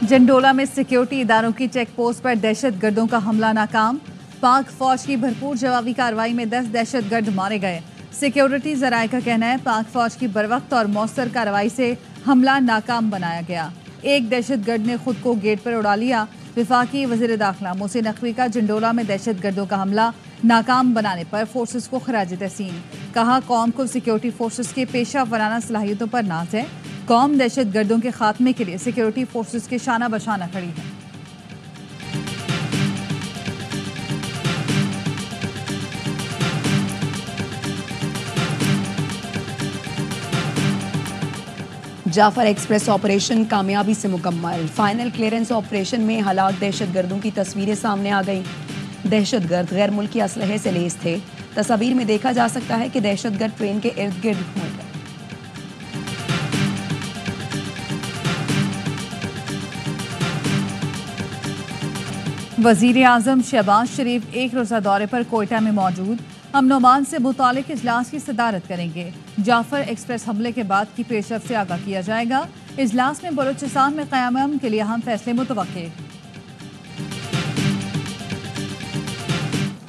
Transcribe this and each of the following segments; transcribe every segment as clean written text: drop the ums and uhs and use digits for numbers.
जंडोला में सिक्योरिटी इदारों की चेक पोस्ट पर दहशतगर्दों का हमला नाकाम। पाक फौज की भरपूर जवाबी कार्रवाई में 10 दहशतगर्द मारे गए। सिक्योरिटी जराये का कहना है पाक फौज की बरवक्त और मौसर कार्रवाई से हमला नाकाम बनाया गया। एक दहशतगर्द ने खुद को गेट पर उड़ा लिया। विफाकी वज़ीर दाखिला मोहसिन नकवी का जंडोला में दहशतगर्दों का हमला नाकाम बनाने पर फोर्सेस को खराज तहसीन। कहा, कौम को सिक्योरिटी फोर्सेस के पेशा वराना सलाहियतों पर नाज है। कौम दहशतगर्दों के खात्मे के लिए सिक्योरिटी फोर्सेस के शाना बशाना खड़ी है। जाफर एक्सप्रेस ऑपरेशन कामयाबी से मुकम्मल। फाइनल क्लियरेंस ऑपरेशन में हलाक दहशतगर्दों की तस्वीरें सामने आ गईं। दहशतगर्द गैर मुल्की असलहे से लेस थे। तस्वीर में देखा जा सकता है कि दहशतगर्द ट्रेन के इर्द गिर्द घूम गए। वज़ीर आज़म शहबाज शरीफ एक रोज़ा दौरे पर कोयटा में मौजूद। अमन अमान से मुतालिक इजलास की सदारत करेंगे। जाफर एक्सप्रेस हमले के बाद की पेशरफ से आगाह किया जाएगा। इजलास में बलूचिस्तान में क़याम के लिए अहम फैसले मुतवक्के।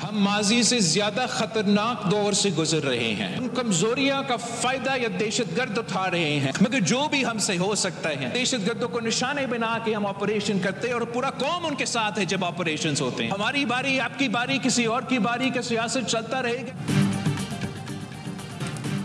हम माजी से ज्यादा खतरनाक दौर से गुजर रहे हैं। उन कमजोरियां का फायदा या दहशतगर्द उठा रहे हैं, मगर जो भी हमसे हो सकता है दहशतगर्दों को निशाने बना के हम ऑपरेशन करते हैं और पूरा कौम उनके साथ है जब ऑपरेशन होते हैं। हमारी बारी, आपकी बारी, किसी और की बारी का सियासत चलता रहेगा।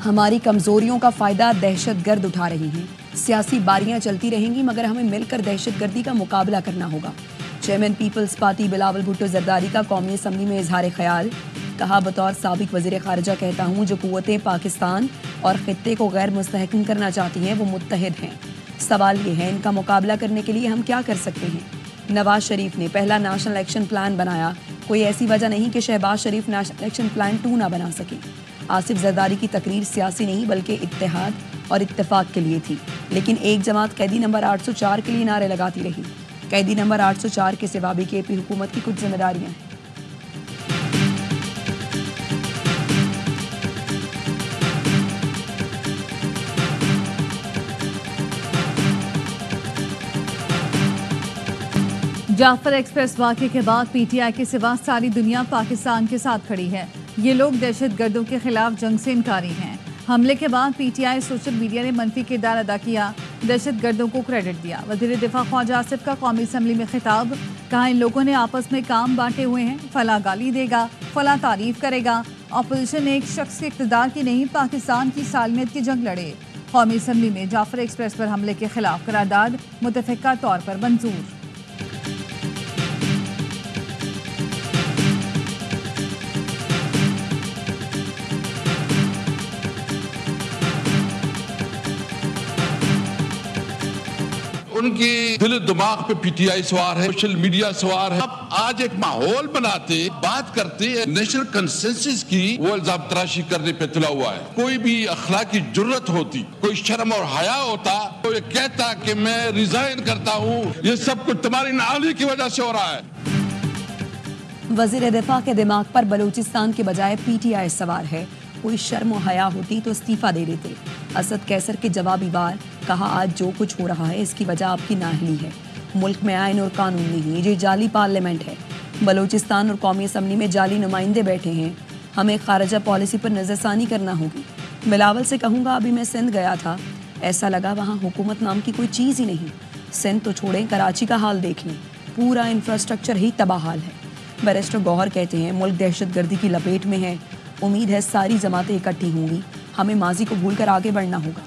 हमारी कमजोरियों का फायदा दहशतगर्द उठा रही हैं। सियासी बारियां चलती रहेंगी मगर हमें मिलकर दहशतगर्दी का मुकाबला करना होगा। Chairman People's Party Bilawal Bhutto Zardari का कौमी असम्बली में इजहार ख्याल। कहा, बतौर साबिक वज़ीर ख़ारिजा कहता हूँ जो क़ुव्वतें पाकिस्तान और ख़ित्ते को गैर मुस्तहकम करना चाहती हैं वो मुत्तहिद हैं। सवाल ये है इनका मुकाबला करने के लिए हम क्या कर सकते हैं। नवाज शरीफ ने पहला नेशनल एक्शन प्लान बनाया। कोई ऐसी वजह नहीं कि शहबाज शरीफ नेशनल एक्शन प्लान 2 ना बना सके। आसिफ जरदारी की तकरीर सियासी नहीं बल्कि इत्तेहाद और इत्तेफाक के लिए थी, लेकिन एक जमात कैदी नंबर 804 के लिए नारे लगाती रही। कैदी नंबर 804 के सिवा भी केपी हुकूमत की कुछ जिम्मेदारियां हैं। जाफर एक्सप्रेस वाक़े के बाद पीटीआई के सिवा सारी दुनिया पाकिस्तान के साथ खड़ी है। ये लोग दहशतगर्दों के खिलाफ जंग से इनकारी हैं। हमले के बाद पीटीआई सोशल मीडिया ने मनफी किरदार अदा किया, दहशतगर्दों को क्रेडिट दिया। वज़ीर दिफा ख्वाजा आसिफ का कौमी असम्बली में खिताब। कहा, इन लोगों ने आपस में काम बांटे हुए हैं। फला गाली देगा, फला तारीफ करेगा। अपोजिशन एक शख्स के इक़्तिदार की नहीं पाकिस्तान की सालमियत की जंग लड़े। कौमी असम्बली में जाफर एक्सप्रेस पर हमले के खिलाफ करारदाद मुतफ़िक़ा तौर पर मंजूर। उनकी दिल दिमाग पे पीटीआई सवार है, सोशल मीडिया सवार है। अब आज एक माहौल बनाते बात करते नेशनल कंसेंसस की वो इल्जाम तराशी करने पे तुला हुआ है। कोई भी अखलाकी जुर्रत होती, कोई शर्म और हया होता तो ये कहता कि मैं रिजाइन करता हूँ। ये सब कुछ तुम्हारी नाली की वजह से हो रहा है। वज़ीर दिफा के दिमाग पर बलूचिस्तान के बजाय पीटीआई सवार है। कोई शर्म और हया होती तो इस्तीफा दे देते। असद कैसर के जवाबी वार। कहा, आज जो कुछ हो रहा है इसकी वजह आपकी नाअहली है। मुल्क में आइन और कानून नहीं, ये जाली पार्लियामेंट है। बलूचिस्तान और कौमी असम्बली में जाली नुमाइंदे बैठे हैं। हमें खारजा पॉलिसी पर नज़रसानी करना होगी। बिलावल से कहूँगा, अभी मैं सिंध गया था, ऐसा लगा वहाँ हुकूमत नाम की कोई चीज़ ही नहीं। सिंध तो छोड़ें, कराची का हाल देख लें, पूरा इंफ्रास्ट्रक्चर ही तबाहाल है। बैरिस्टर गौहर कहते हैं मुल्क दहशतगर्दी की लपेट में है। उम्मीद है सारी जमातें इकट्ठी होंगी। हमें माजी को भूलकर आगे बढ़ना होगा।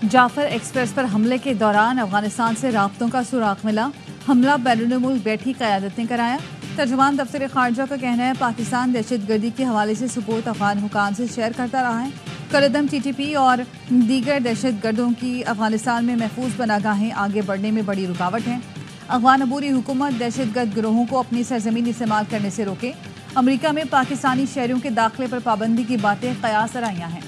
जाफर एक्सप्रेस पर हमले के दौरान अफगानिस्तान से राब्तों का सुराग मिला। हमला बैरून मुल्क बैठी क़यादत ने कराया। तर्जुमान दफ्तर ख़ारजा का कहना है पाकिस्तान दहशतगर्दी के हवाले से सबूत अफगान हुकाम से शेयर करता रहा है। कलदम टीटीपी और दीगर दहशतगर्दों की अफगानिस्तान में महफूज पनागाहें आगे बढ़ने में बड़ी रुकावट हैं। अफगान अबूरी हुकूमत दहशतगर्द गिरोहों को अपनी सरजमीन इस्तेमाल करने से रोके। अमरीका में पाकिस्तानी शहरियों के दाखिले पर पाबंदी की बातें कयास आराइयां हैं।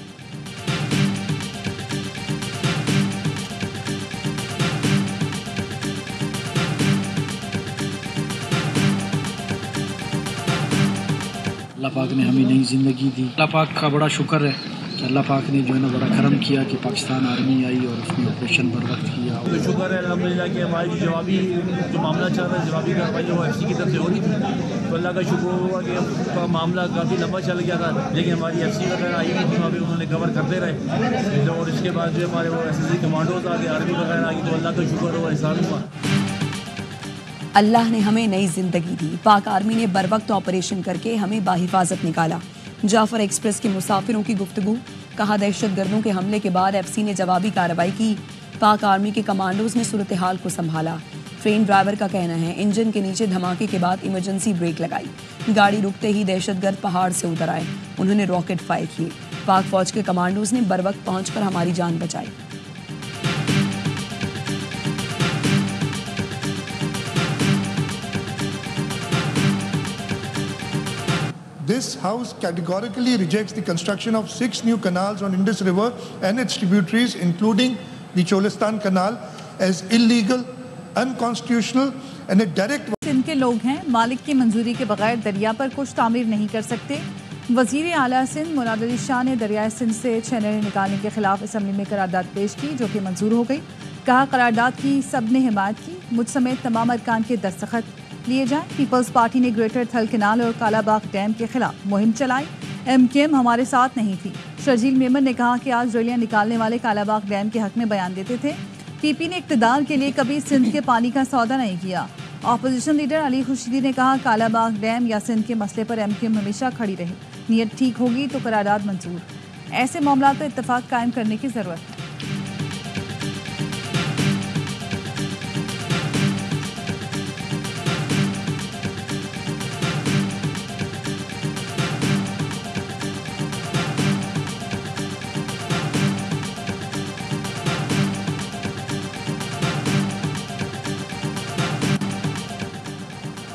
अल्लाह पाक ने हमें नई ज़िंदगी दी। अल्लाह पाक का बड़ा शुक्र है कि अल्लाह पाक ने जो है ना बड़ा करम किया कि पाकिस्तान आर्मी आई और उसने ऑपरेशन बर वक्त किया। तो शुक्र है अल्हम्दुलिल्लाह कि हमारी जवाबी जो मामला चल रहा है, जवाबी कार्रवाई जो एफसी की तरफ से हो रही थी, तो अल्लाह का शुक्र हुआ कि उसका मामला काफ़ी लंबा चल गया था, लेकिन हमारी एफसी वगैरह आई हुई थी, वहाँ पर उन्होंने कवर करते रहे। और इसके बाद जो हमारे वो एसएसजी कमांडोज आ गए, आर्मी वगैरह आ गई, तो अल्लाह का शुक्र हुआ, एहसान हुआ। अल्लाह ने हमें नई जिंदगी दी। पाक आर्मी ने बर वक्त ऑपरेशन करके हमें बाहिफाजत निकाला। जाफर एक्सप्रेस के मुसाफिरों की गुफ्तगू। कहा दहशतगर्दों के हमले के बाद एफसी ने जवाबी कार्रवाई की। पाक आर्मी के कमांडोज ने सूरत हाल को संभाला। ट्रेन ड्राइवर का कहना है इंजन के नीचे धमाके के बाद इमरजेंसी ब्रेक लगाई। गाड़ी रुकते ही दहशतगर्द पहाड़ से उतर आए। उन्होंने रॉकेट फायर किए। पाक फौज के कमांडोज ने बर वक्त पहुंचकर हमारी जान बचाई। This House categorically rejects the construction of 6 new canals on Indus River and its tributaries, including the Cholistan Canal, as illegal, unconstitutional and a direct... Sindh के लोग हैं, मालिक की मंजूरी के बगैर दरिया पर कुछ तामीर नहीं कर सकते। वजीर आला सिंध मुराद अली शाह ने दरियाए सिंध से 6 नहरें निकालने के खिलाफ असम्बली में करारदाद पेश की, जो कि मंजूर हो गई। कहा करारदाद की सबने हिमायत की, मुझ समेत तमाम अरकान के दस्तखत लिए जाएं। पीपल्स पार्टी ने ग्रेटर थल कैनाल और कालाबाग डैम के खिलाफ मुहिम चलाई। MKM हमारे साथ नहीं थी। शर्जील मेमन ने कहा कि आज रैलियां निकालने वाले कालाबाग डैम के हक में बयान देते थे। PP ने इक़्तिदार के लिए कभी सिंध के पानी का सौदा नहीं किया। अपोजिशन लीडर अली खुर्शीदी ने कहा कालाबाग डैम या सिंध के मसले पर MKM हमेशा खड़ी रही। नीयत ठीक होगी तो करारदाद मंजूर। ऐसे मामला पर इत्तफाक कायम करने की ज़रूरत है।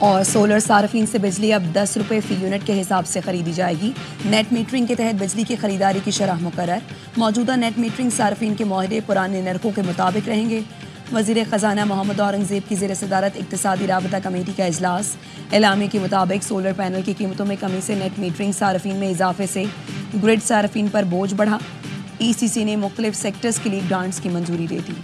और सोलर सार्फिन से बिजली अब 10 रुपये फ़ी यूनिट के हिसाब से खरीदी जाएगी। नेट मीटरिंग के तहत बिजली की खरीदारी की शरह मुकर्रर। मौजूदा नेट मीटरिंग सार्फिन के मुआहदे पुराने नरखों के मुताबिक रहेंगे। वज़ीर ख़जाना मोहम्मद औरंगज़ेब की ज़ेर सदारत इक़्तिसादी राबता कमेटी का इजलास। एलामी के मुताबिक सोलर पैनल की कीमतों में कमी से नेट मीटरिंग सार्फिन में इजाफे से ग्रिड सार्फिन पर बोझ बढ़ा। ECC ने मुख्तलिफ सेक्टर्स के लिए ग्रांट्स की मंजूरी दे दी।